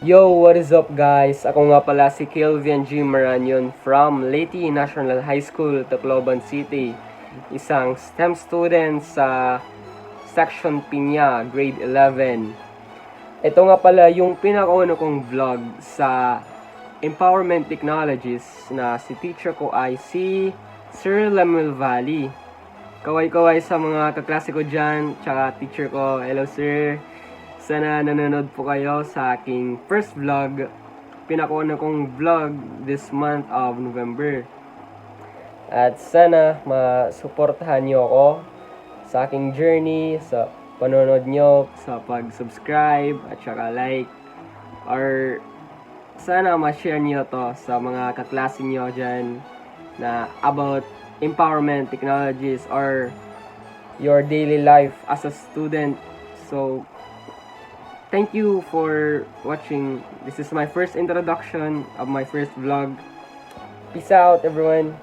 Yo, what is up guys? Ako nga pala si Kelvin G. Maranyon from Leyte National High School, Tacloban City. Isang STEM student sa Section Piña, Grade 11. Ito nga pala yung pinakauna kong vlog sa Empowerment Technologies na si teacher ko ay si Sir Lemuel Valley. Kaway-kaway sa mga kaklase ko dyan, tsaka teacher ko. Hello sir! Sana nanonood po kayo sa aking first vlog, pinakauna kong vlog this month of November. At sana masuportahan nyo ako sa aking journey, sa panonood nyo, sa pag-subscribe at saka like. Or sana ma-share nyo to sa mga kaklase nyo dyan na about empowerment technologies or your daily life as a student. So, thank you for watching. This is my first introduction of my first vlog. Peace out, everyone.